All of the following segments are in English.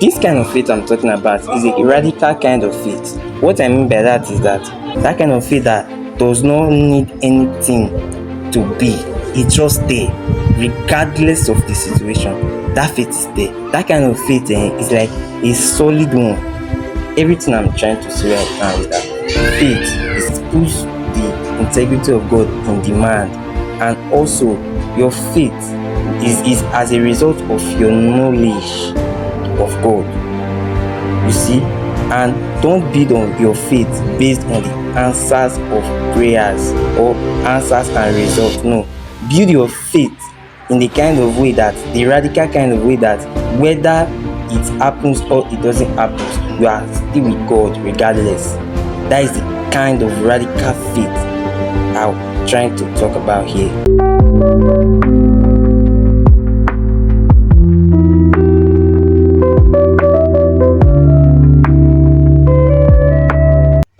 This kind of faith I'm talking about is a radical kind of faith. What I mean by that is that kind of faith that does not need anything to be, it's just there, regardless of the situation. That faith is there. That kind of faith is like a solid one. Everything I'm trying to say right now is that faith is puts the integrity of God in demand, and also your faith is as a result of your knowledge of God. You see, and don't build on your faith based on the answers of prayers or answers and results. No, build your faith in the kind of way that the radical kind of way that whether it happens or it doesn't happen, you are still with God regardless. That is the kind of radical faith I'm trying to talk about here.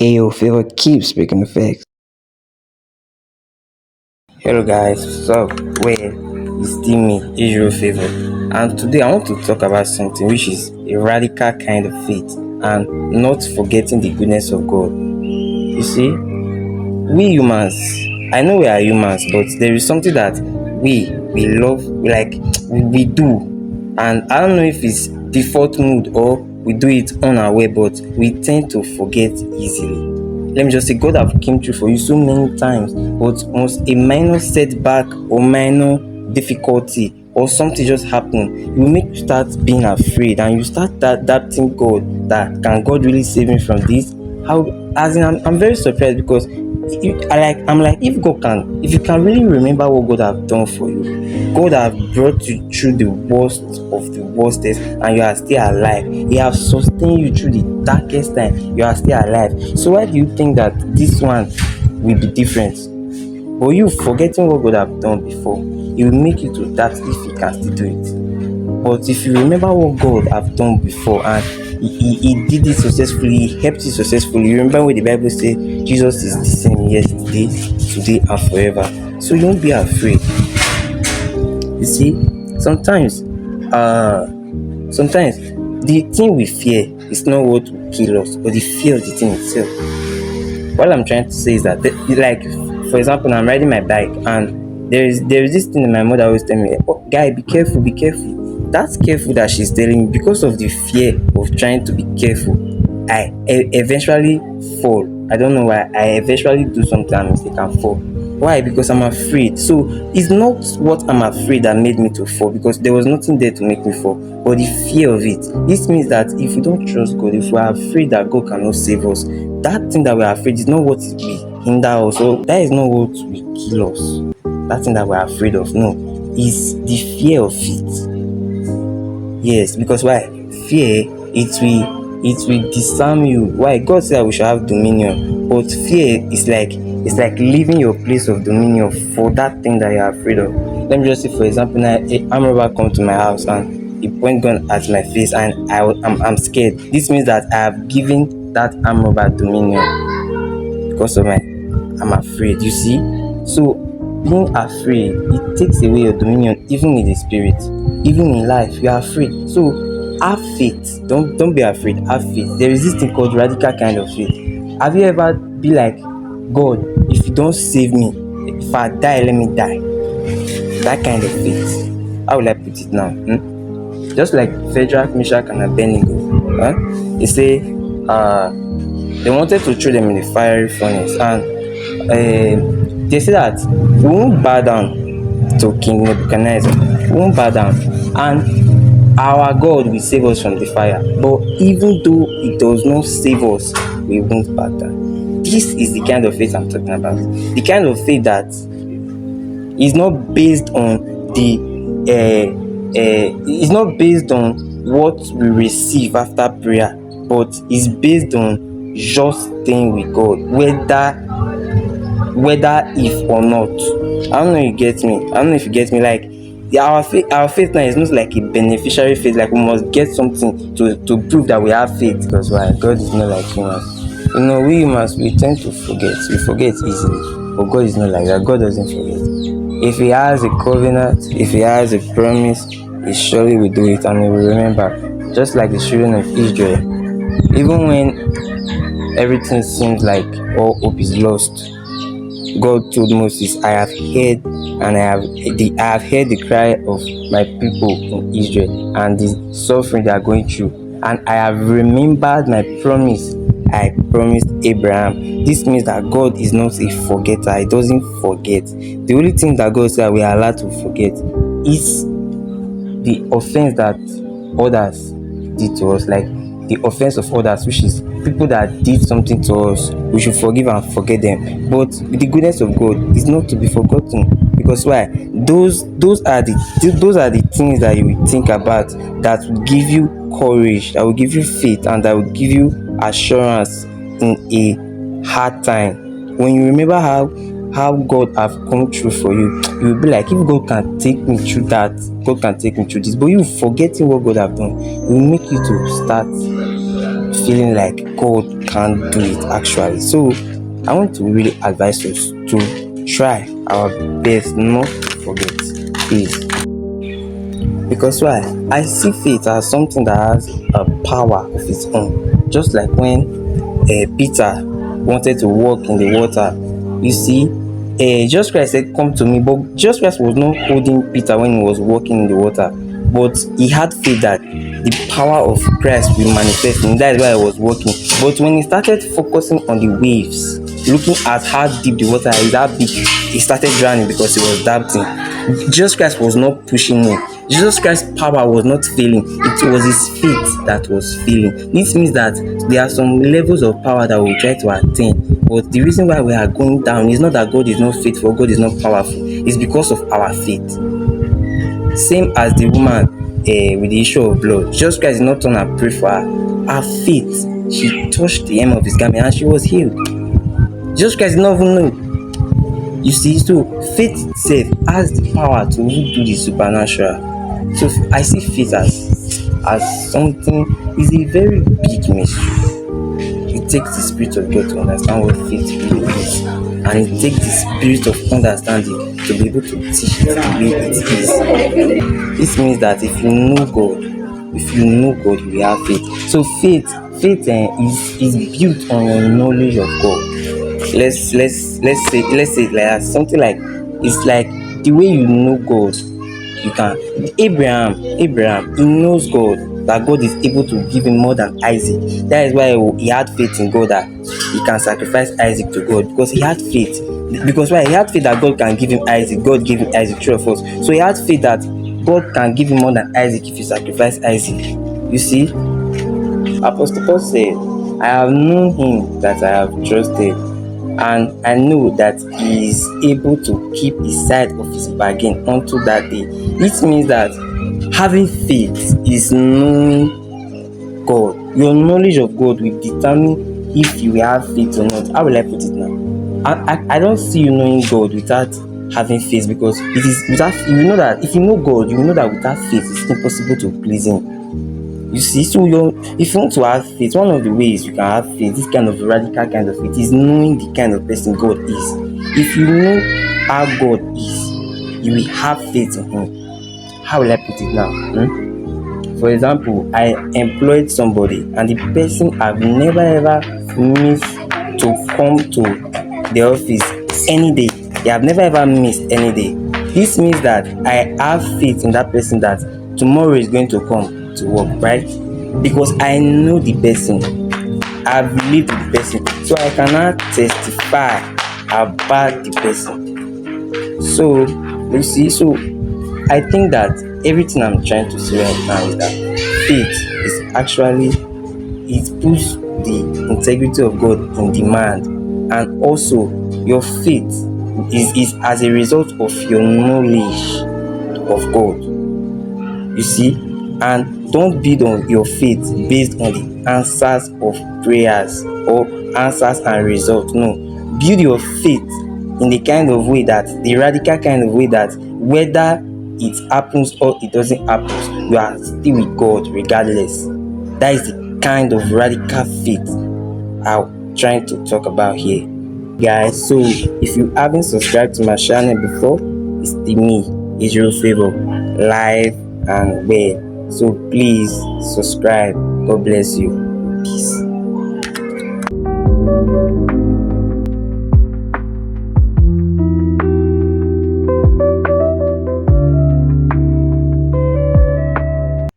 Ayo, Favor keeps making effects. Hello guys, what's up? Well, it's still me, Israel Favor, and today I want to talk about something which is a radical kind of faith and not forgetting the goodness of God. You see, we humans, I know we are humans, but there is something that we love, we do, and I don't know if it's default mood or we do it unaware, but we tend to forget easily. Let me just say, God have came through for you so many times, but once a minor setback or minor difficulty or something just happen, you make you start being afraid, and you start doubting God, that can God really save me from this? How? As in, I'm very surprised, because I'm like, if you can really remember what God have done for you, God have brought you through the worst of the worstest, and you are still alive. He have sustained you through the darkest time, you are still alive. So why do you think that this one will be different? But you forgetting what God have done before, it will make you to doubt if He can still do it. But if you remember what God have done before, and he did it successfully, he helped you successfully. You remember what the Bible says, Jesus is the same yesterday, today, and forever. So you won't be afraid. You see, sometimes the thing we fear is not what will kill us, but the fear of the thing itself. What I'm trying to say is that, like, for example, I'm riding my bike, and there is this thing that my mother always tell me, oh, guy, be careful, be careful. That's careful that she's telling me, because of the fear of trying to be careful, I eventually fall. I don't know why. I eventually do sometimes they can fall. Why? Because I'm afraid. So it's not what I'm afraid that made me to fall, because there was nothing there to make me fall, but the fear of it. This means that if we don't trust God, if we are afraid that God cannot save us, that thing that we are afraid is not what will hinder us, so that is not what will kill us. That thing that we are afraid of, no, is the fear of it. Yes, because why? Fear, it will disarm you. Why? God said we should have dominion, but fear is like, it's like leaving your place of dominion for that thing that you are afraid of. Let me just say, for example, now a armed robber come to my house and he point gun at my face, and I'm scared. This means that I have given that armed robber dominion because of I'm afraid. You see, so being afraid, it takes away your dominion, even in the spirit, even in life. You are afraid. So have faith. Don't be afraid. Have faith. There is this thing called radical kind of faith. Have you ever be like, God, if you don't save me, if I die, let me die? That kind of faith. How will I put it now? Just like Shadrach, Meshach, and Abednego. They say they wanted to throw them in the fiery furnace, and they say that we won't bow down to King Nebuchadnezzar. We won't bow down, and our God will save us from the fire. But even though it does not save us, we won't bow down. This is the kind of faith I'm talking about. The kind of faith that is not based on it's not based on what we receive after prayer, but is based on just staying with God, whether if or not. I don't know if you get me. I don't know if you get me. Like, our faith now is not like a beneficiary faith, like we must get something to prove that we have faith. Because why? God is not like humans. You know, we humans, we tend to forget. We forget easily. But God is not like that. God doesn't forget. If He has a covenant, if He has a promise, He surely will do it, and He will remember. just like the children of Israel. Even when everything seems like all hope is lost, God told Moses, I have heard and I have heard the cry of my people in Israel and the suffering they are going through, and I have remembered my promise I promised Abraham. This means that God is not a forgetter, He doesn't forget. The only thing that God said we are allowed to forget is the offense that others did to us, like the offense of others, which is people that did something to us, we should forgive and forget them. But the goodness of God is not to be forgotten, because why? Those are the things that you will think about, that will give you courage, that will give you faith, and that will give you assurance in a hard time. When you remember how God have come through for you, you will be like, if God can take me through that, God can take me through this. But you forgetting what God have done, it will make you to start feeling like God can't do it actually. So I want to really advise us to try our best not to forget, please. Because why? I see faith as something that has a power of its own. Just like when Peter wanted to walk in the water, you see, Jesus Christ said, "Come to me." But Jesus Christ was not holding Peter when he was walking in the water, but he had faith that the power of Christ will manifest, and that is why he was walking. But when he started focusing on the waves, looking at how deep the water is, how big, he started drowning because he was doubting. Jesus Christ was not pushing him. Jesus Christ's power was not failing. It was his faith that was failing. This means that there are some levels of power that we try to attain, but the reason why we are going down is not that God is not faithful, God is not powerful. It's because of our faith. Same as the woman with the issue of blood. Jesus Christ did not turn and pray for her. Her faith, she touched the hem of his garment and she was healed. Jesus Christ did not even know. You see, so faith itself has the power to really do the supernatural. So I see faith as something, is a very big mystery. It takes the Spirit of God to understand what faith really is, and it takes the Spirit of understanding to be able to teach it the way it is. This means that if you know God, you will have faith. So faith is built on your knowledge of God. Let's say like something like, it's like the way you know God. You can Abraham, he knows God, that God is able to give him more than Isaac. That is why he had faith in God, that he can sacrifice Isaac to God, because he had faith. Because why? He had faith that God can give him Isaac. God gave him Isaac, true of us. So he had faith that God can give him more than Isaac if you sacrifice Isaac. You see, Apostle Paul said, I have known him that I have trusted, and I know that he is able to keep his side of his bargain unto that day. This means that having faith is knowing God. Your knowledge of God will determine if you will have faith or not. How will I put it now? I don't see you knowing God without having faith, because it is without, you know that if you know God, you know that without faith it's impossible to please him. You see, so if you want to have faith, one of the ways you can have faith, this kind of radical kind of faith, is knowing the kind of person God is. If you know how God is, you will have faith in him. How will I put it now? For example, I employed somebody and the person have never ever missed to come to the office any day. They have never ever missed any day. This means that I have faith in that person that tomorrow is going to come to work, right? Because I know the person, I've lived with the person, so I cannot testify about the person. So you see, so I think that everything I'm trying to say right now is that faith is actually, it puts the integrity of God in demand, and also your faith is as a result of your knowledge of God. You see, and don't build on your faith based on the answers of prayers or answers and results. No, build your faith in the kind of way, that the radical kind of way, that whether it happens or it doesn't happen, you are still with God regardless. That is the kind of radical faith I'm trying to talk about here, guys. So if you haven't subscribed to my channel before, it's the me, Israel Favor, live and well. So please subscribe. God bless you. Peace.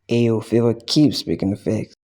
Ayo, favor keep speaking effects.